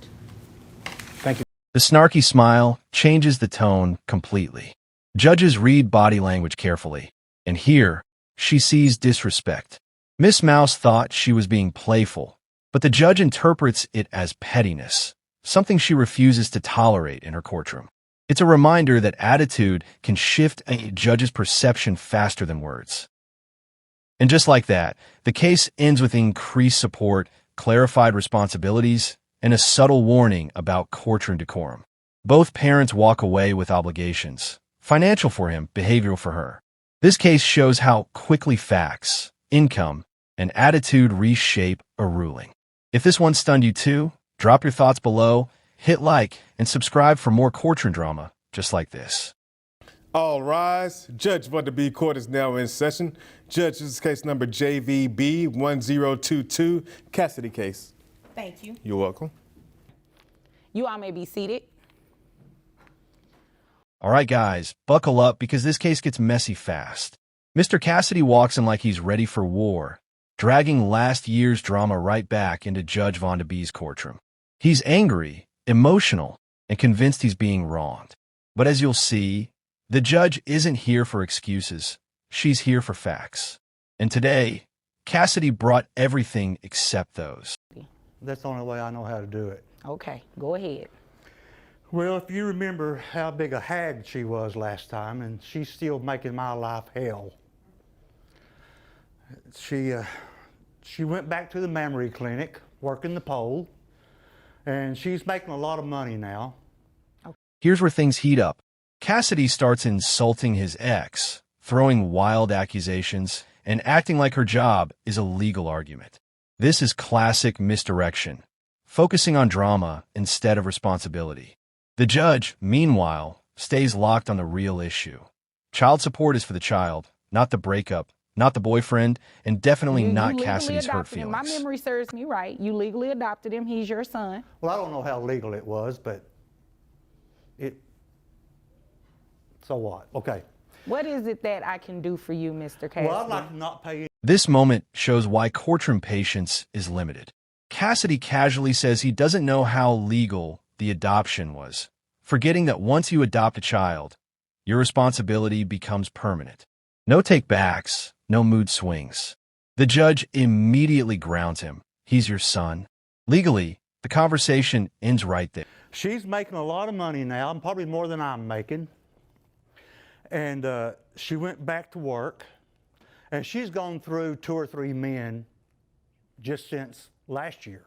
L: Thank you.
B: The snarky smile changes the tone completely. Judges read body language carefully, and here, she sees disrespect. Miss Mouse thought she was being playful, but the judge interprets it as pettiness, something she refuses to tolerate in her courtroom. It's a reminder that attitude can shift a judge's perception faster than words. And just like that, the case ends with increased support, clarified responsibilities, and a subtle warning about courtroom decorum. Both parents walk away with obligations, financial for him, behavioral for her. This case shows how quickly facts, income, and attitude reshape a ruling. If this one stunned you too, drop your thoughts below, hit like, and subscribe for more courtroom drama just like this.
A: All rise. Judge Vonda B court is now in session. Judge, this is case number JVB 1022, Cassidy case.
C: Thank you.
A: You're welcome.
C: You all may be seated.
B: All right, guys, buckle up because this case gets messy fast. Mr. Cassidy walks in like he's ready for war, dragging last year's drama right back into Judge Vonda B's courtroom. He's angry, emotional, and convinced he's being wronged. But as you'll see, the judge isn't here for excuses. She's here for facts. And today, Cassidy brought everything except those.
M: That's the only way I know how to do it.
C: Okay, go ahead.
M: Well, if you remember how big a hag she was last time, and she's still making my life hell. She went back to the mammary clinic, working the pole, and she's making a lot of money now.
B: Here's where things heat up. Cassidy starts insulting his ex, throwing wild accusations, and acting like her job is a legal argument. This is classic misdirection, focusing on drama instead of responsibility. The judge, meanwhile, stays locked on the real issue. Child support is for the child, not the breakup, not the boyfriend, and definitely not Cassidy's hurt feelings.
C: My memory serves me right. You legally adopted him. He's your son.
M: Well, I don't know how legal it was, but so what? Okay.
C: What is it that I can do for you, Mr. Cassidy?
M: Well, I'd like to not pay you.
B: This moment shows why courtroom patience is limited. Cassidy casually says he doesn't know how legal the adoption was, forgetting that once you adopt a child, your responsibility becomes permanent. No take-backs, no mood swings. The judge immediately grounds him. He's your son. Legally, the conversation ends right there.
M: She's making a lot of money now, and probably more than I'm making. And she went back to work, and she's gone through 2 or 3 men just since last year.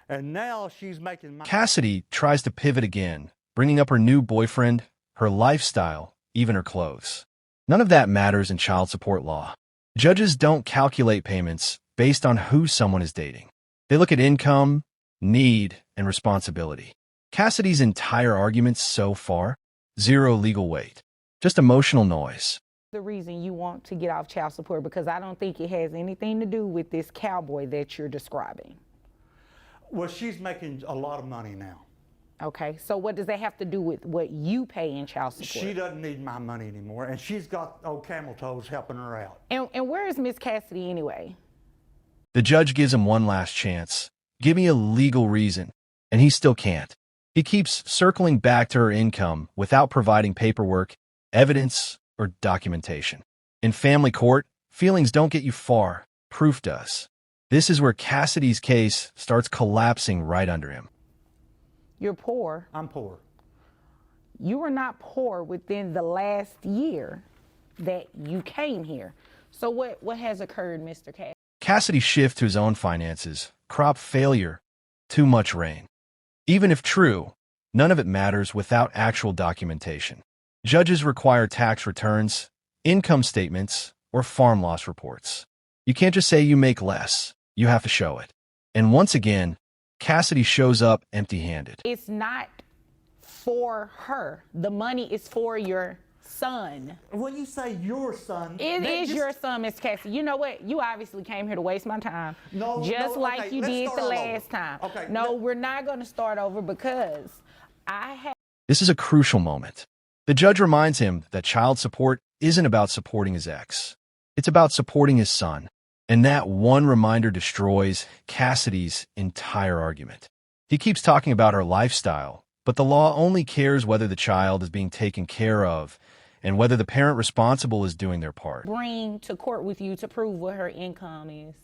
M: And now she's making my...
B: Cassidy tries to pivot again, bringing up her new boyfriend, her lifestyle, even her clothes. None of that matters in child support law. Judges don't calculate payments based on who someone is dating. They look at income, need, and responsibility. Cassidy's entire arguments so far, zero legal weight, just emotional noise.
C: The reason you want to get off child support, because I don't think it has anything to do with this cowboy that you're describing.
M: Well, she's making a lot of money now.
C: Okay, so what does that have to do with what you pay in child support?
M: She doesn't need my money anymore, and she's got old camel toes helping her out.
C: And where is Miss Cassidy anyway?
B: The judge gives him one last chance. Give me a legal reason. And he still can't. He keeps circling back to her income without providing paperwork, evidence, or documentation. In family court, feelings don't get you far. Proof does. This is where Cassidy's case starts collapsing right under him.
C: You're poor.
M: I'm poor.
C: You were not poor within the last year that you came here. So what has occurred, Mr. Cassidy?
B: Cassidy's shift to his own finances, crop failure, too much rain. Even if true, none of it matters without actual documentation. Judges require tax returns, income statements, or farm loss reports. You can't just say you make less. You have to show it. And once again, Cassidy shows up empty-handed.
C: It's not for her. The money is for your son.
M: When you say your son...
C: It is your son, Miss Cassidy. You know what? You obviously came here to waste my time.
M: No,
C: just
M: no,
C: like
M: okay,
C: you
M: let's
C: did
M: start
C: the
M: all
C: last
M: over.
C: time.
M: Okay,
C: no, we're not going to start over because I have...
B: This is a crucial moment. The judge reminds him that child support isn't about supporting his ex. It's about supporting his son. And that one reminder destroys Cassidy's entire argument. He keeps talking about her lifestyle, but the law only cares whether the child is being taken care of and whether the parent responsible is doing their part.
C: Bring to court with you to prove what her income is.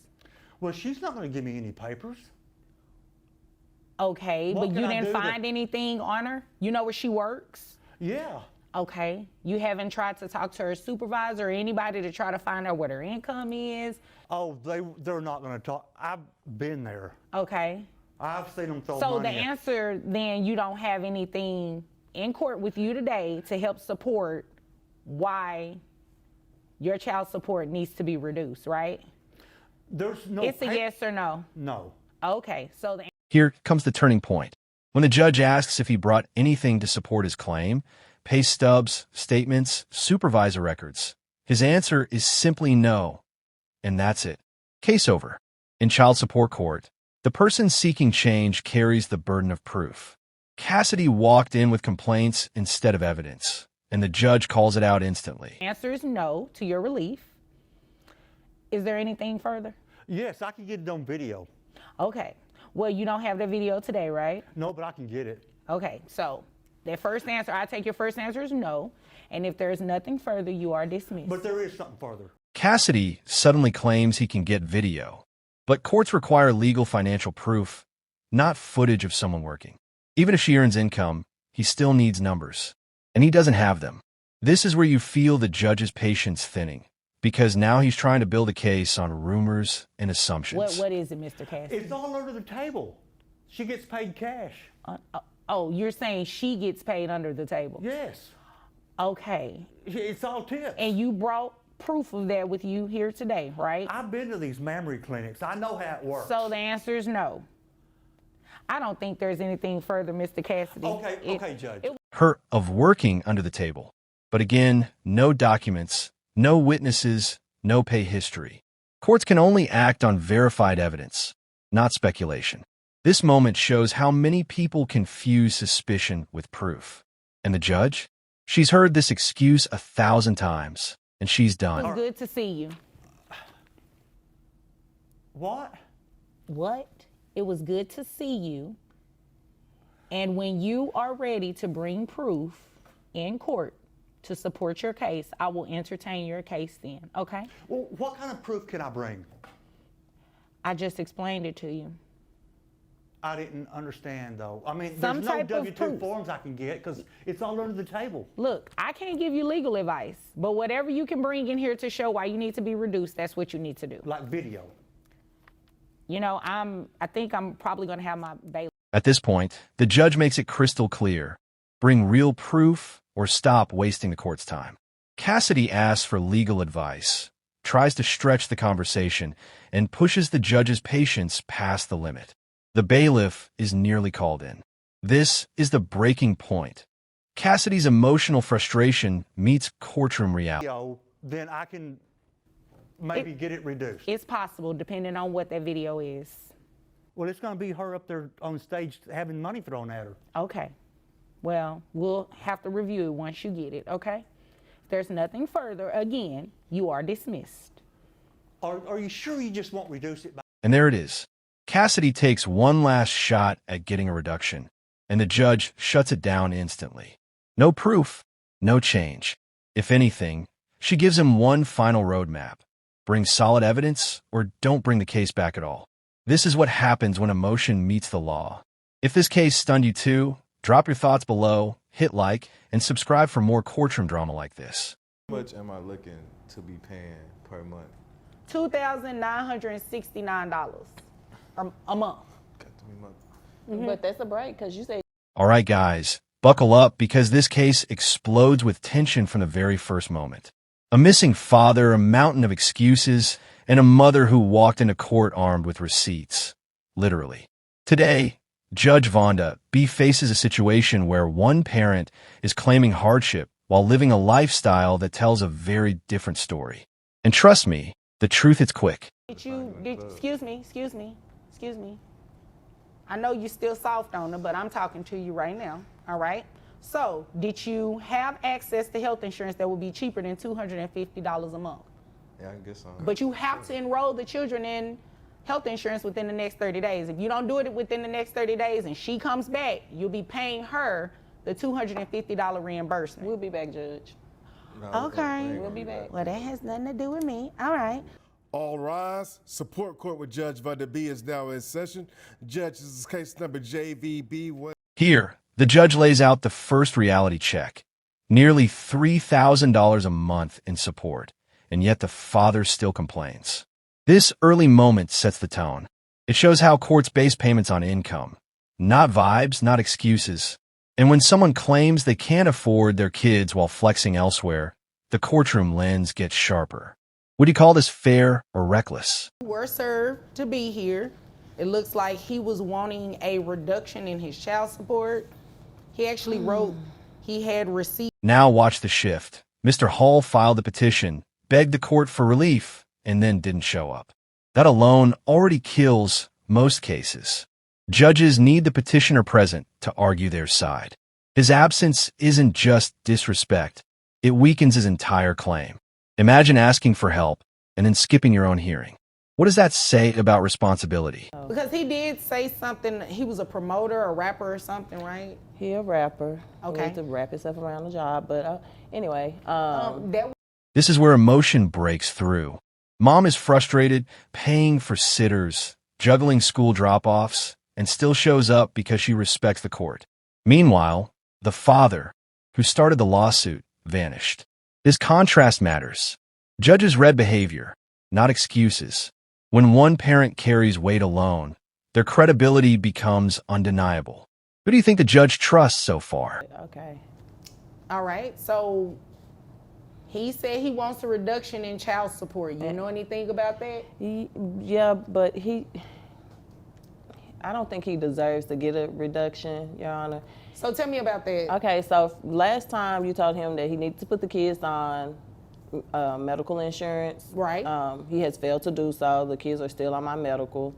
M: Well, she's not going to give me any papers.
C: Okay,
M: What
C: but
M: can
C: you
M: I
C: didn't
M: do
C: find
M: to-
C: anything on her? You know where she works?
M: Yeah.
C: Okay. You haven't tried to talk to her supervisor or anybody to try to find out what her income is?
M: Oh, they're not going to talk. I've been there.
C: Okay.
M: I've seen them throw
C: So the
M: money at-
C: answer then, you don't have anything in court with you today to help support why your child support needs to be reduced, right?
M: There's no...
C: It's a yes or no?
M: No.
C: Okay. So the
B: Here comes the turning point. When the judge asks if he brought anything to support his claim, pay stubs, statements, supervisor records, his answer is simply no. And that's it. Case over. In child support court, the person seeking change carries the burden of proof. Cassidy walked in with complaints instead of evidence, and the judge calls it out instantly.
C: answer is no to your relief. Is there anything further?
M: Yes, I can get it on video.
C: Okay. Well, you don't have the video today, right?
M: No, but I can get it.
C: Okay. So that first answer, I take your first answer is no. And if there's nothing further, you are dismissed.
M: But there is something further.
B: Cassidy suddenly claims he can get video, but courts require legal financial proof, not footage of someone working. Even if she earns income, he still needs numbers, and he doesn't have them. This is where you feel the judge's patience thinning, because now he's trying to build a case on rumors and assumptions.
C: What is it, Mr. Cassidy?
M: It's all under the table. She gets paid cash.
C: Oh, you're saying she gets paid under the table?
M: Yes.
C: Okay.
M: It's all tips.
C: And you brought proof of that with you here today, right?
M: I've been to these mammary clinics. I know how it works.
C: So the answer is no. I don't think there's anything further, Mr. Cassidy.
M: Okay, Judge.
B: Her of working under the table. But again, no documents, no witnesses, no pay history. Courts can only act on verified evidence, not speculation. This moment shows how many people confuse suspicion with proof. And the judge? She's heard this excuse 1,000 times, and she's
C: It
B: done.
C: was good to see you.
M: What?
C: What? It was good to see you. And when you are ready to bring proof in court to support your case, I will entertain your case then, okay?
M: Well, what kind of proof can I bring?
C: I just explained it to you.
M: I didn't understand, though. I mean,
C: Some
M: there's no
C: type of
M: W-2
C: proof.
M: forms I can get because it's all under the table.
C: Look, I can't give you legal advice, but whatever you can bring in here to show why you need to be reduced, that's what you need to do.
M: Like video.
C: I think I'm probably going to have my bail.
B: At this point, the judge makes it crystal clear. Bring real proof or stop wasting the court's time. Cassidy asks for legal advice, tries to stretch the conversation, and pushes the judge's patience past the limit. The bailiff is nearly called in. This is the breaking point. Cassidy's emotional frustration meets courtroom reality.
M: Then I can maybe get it reduced.
C: It's possible, depending on what that video is.
M: Well, it's going to be her up there on stage having money thrown at her.
C: Okay. Well, we'll have to review it once you get it, okay? If there's nothing further, again, you are dismissed.
M: Are you sure you just won't reduce it?
B: And there it is. Cassidy takes one last shot at getting a reduction, and the judge shuts it down instantly. No proof, no change. If anything, she gives him one final roadmap. Bring solid evidence or don't bring the case back at all. This is what happens when emotion meets the law. If this case stunned you too, drop your thoughts below, hit like, and subscribe for more courtroom drama like this.
N: How much am I looking to be paying per month?
C: $2,969 a month.
O: But that's a break because you say.
B: All right, guys, buckle up because this case explodes with tension from the very first moment. A missing father, a mountain of excuses, and a mother who walked into court armed with receipts. Literally. Today, Judge Vonda B faces a situation where one parent is claiming hardship while living a lifestyle that tells a very different story. And trust me, the truth is quick.
C: Excuse me. I know you're still soft on her, but I'm talking to you right now, all right? So, did you have access to health insurance that would be cheaper than $250 a month?
N: Yeah, I guess so.
C: But you have to enroll the children in health insurance within the next 30 days. If you don't do it within the next 30 days and she comes back, you'll be paying her the $250 reimbursement.
O: We'll be back, Judge.
N: No,
C: Okay.
O: We'll be back.
C: Well, that has nothing to do with me. All right.
A: All rise. Support court with Judge Vonda B is now in session. Judge, this is case number JVB1.
B: Here, the judge lays out the first reality check. Nearly $3,000 a month in support, and yet the father still complains. This early moment sets the tone. It shows how courts base payments on income, not vibes, not excuses. And when someone claims they can't afford their kids while flexing elsewhere, the courtroom lens gets sharper. Would you call this fair or reckless?
C: You were served to be here. It looks like he was wanting a reduction in his child support. He actually wrote he had received.
B: Now watch the shift. Mr. Hall filed the petition, begged the court for relief, and then didn't show up. That alone already kills most cases. Judges need the petitioner present to argue their side. His absence isn't just disrespect. It weakens his entire claim. Imagine asking for help and then skipping your own hearing. What does that say about responsibility?
C: Because he did say something, he was a promoter, a rapper or something, right?
O: He a rapper.
C: Okay.
O: He has to wrap himself around the job. But anyway.
B: This is where emotion breaks through. Mom is frustrated, paying for sitters, juggling school drop-offs, and still shows up because she respects the court. Meanwhile, the father, who started the lawsuit, vanished. This contrast matters. Judges read behavior, not excuses. When one parent carries weight alone, their credibility becomes undeniable. Who do you think the judge trusts so far?
O: Okay.
C: All right, so he said he wants a reduction in child support. You know anything about that?
O: Yeah, but I don't think he deserves to get a reduction, Your Honor.
C: So tell me about that.
O: Okay, so last time you told him that he needed to put the kids on medical insurance.
C: Right.
O: He has failed to do so. The kids are still on my medical.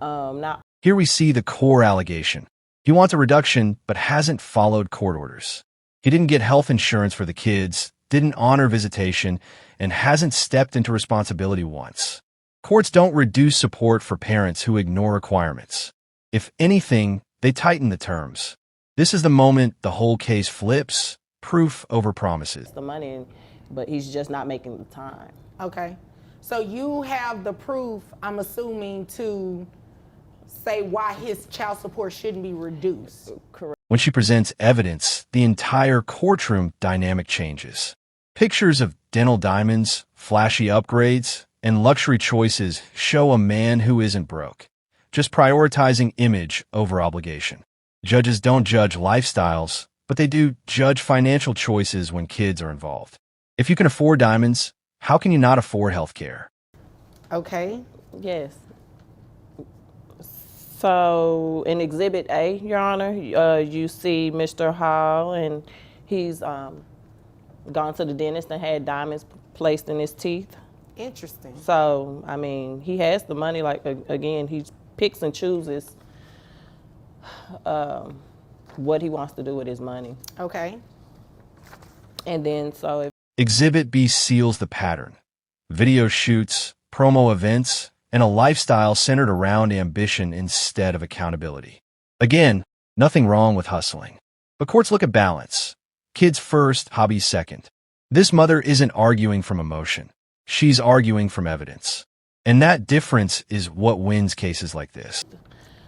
O: Now.
B: Here we see the core allegation. He wants a reduction, but hasn't followed court orders. He didn't get health insurance for the kids, didn't honor visitation, and hasn't stepped into responsibility once. Courts don't reduce support for parents who ignore requirements. If anything, they tighten the terms. This is the moment the whole case flips, proof over promises.
O: The money, but he's just not making the time.
C: Okay. So you have the proof, I'm assuming, to say why his child support shouldn't be reduced.
O: Correct.
B: When she presents evidence, the entire courtroom dynamic changes. Pictures of dental diamonds, flashy upgrades, and luxury choices show a man who isn't broke, just prioritizing image over obligation. Judges don't judge lifestyles, but they do judge financial choices when kids are involved. If you can afford diamonds, how can you not afford health care?
O: Okay. Yes. So in Exhibit A, Your Honor, you see Mr. Hall, and he's gone to the dentist and had diamonds placed in his teeth.
C: Interesting.
O: So, I mean, he has the money. Like, again, he picks and chooses what he wants to do with his money.
C: Okay.
O: And then, so if
B: Exhibit B seals the pattern. Video shoots, promo events, and a lifestyle centered around ambition instead of accountability. Again, nothing wrong with hustling. But courts look at balance. Kids first, hobbies second. This mother isn't arguing from emotion. She's arguing from evidence. And that difference is what wins cases like this.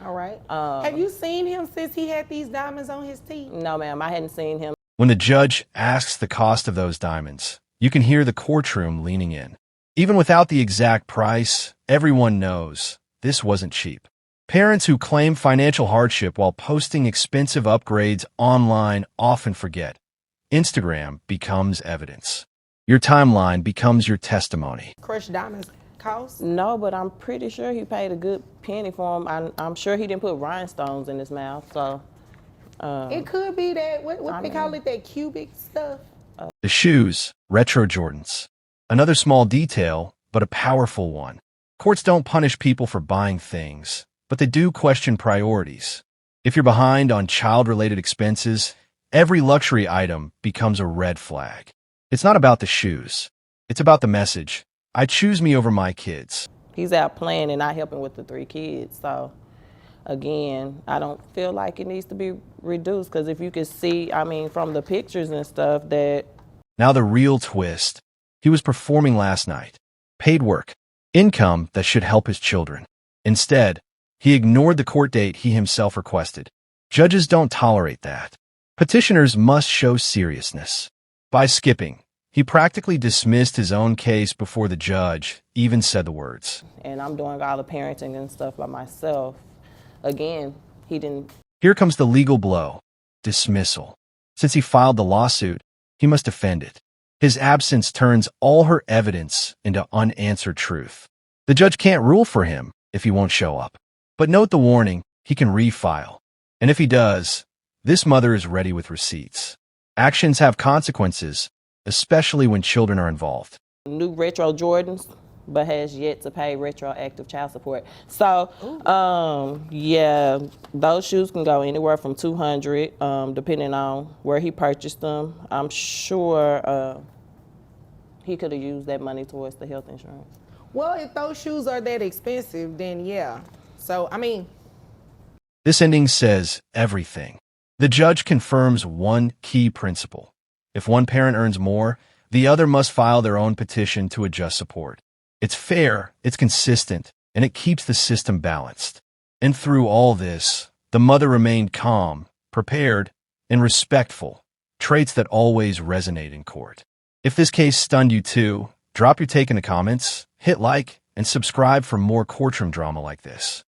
C: All right. Have you seen him since he had these diamonds on his teeth?
O: No, ma'am, I hadn't seen him.
B: When the judge asks the cost of those diamonds, you can hear the courtroom leaning in. Even without the exact price, everyone knows this wasn't cheap. Parents who claim financial hardship while posting expensive upgrades online often forget. Instagram becomes evidence. Your timeline becomes your testimony.
C: Crushed diamonds cost?
O: No, but I'm pretty sure he paid a good penny for them. I'm sure he didn't put rhinestones in his mouth, so.
C: It could be that, what they call it, that cubic stuff?
B: The shoes, retro Jordans. Another small detail, but a powerful one. Courts don't punish people for buying things, but they do question priorities. If you're behind on child-related expenses, every luxury item becomes a red flag. It's not about the shoes. It's about the message. I choose me over my kids.
O: He's out playing and not helping with the 3 kids, so. Again, I don't feel like it needs to be reduced, because if you could see, I mean, from the pictures and stuff that.
B: Now the real twist. He was performing last night. Paid work. Income that should help his children. Instead, he ignored the court date he himself requested. Judges don't tolerate that. Petitioners must show seriousness. By skipping, he practically dismissed his own case before the judge even said the words.
O: And I'm doing all the parenting and stuff by myself. Again, he didn't.
B: Here comes the legal blow. Dismissal. Since he filed the lawsuit, he must defend it. His absence turns all her evidence into unanswered truth. The judge can't rule for him if he won't show up. But note the warning, he can refile. And if he does, this mother is ready with receipts. Actions have consequences, especially when children are involved.
O: New retro Jordans, but has yet to pay retroactive child support. So, yeah, those shoes can go anywhere from $200, depending on where he purchased them. I'm sure he could have used that money towards the health insurance.
C: Well, if those shoes are that expensive, then yeah. So, I mean.
B: This ending says everything. The judge confirms one key principle. If one parent earns more, the other must file their own petition to adjust support. It's fair, it's consistent, and it keeps the system balanced. And through all this, the mother remained calm, prepared, and respectful, traits that always resonate in court. If this case stunned you too, drop your take in the comments, hit like, and subscribe for more courtroom drama like this.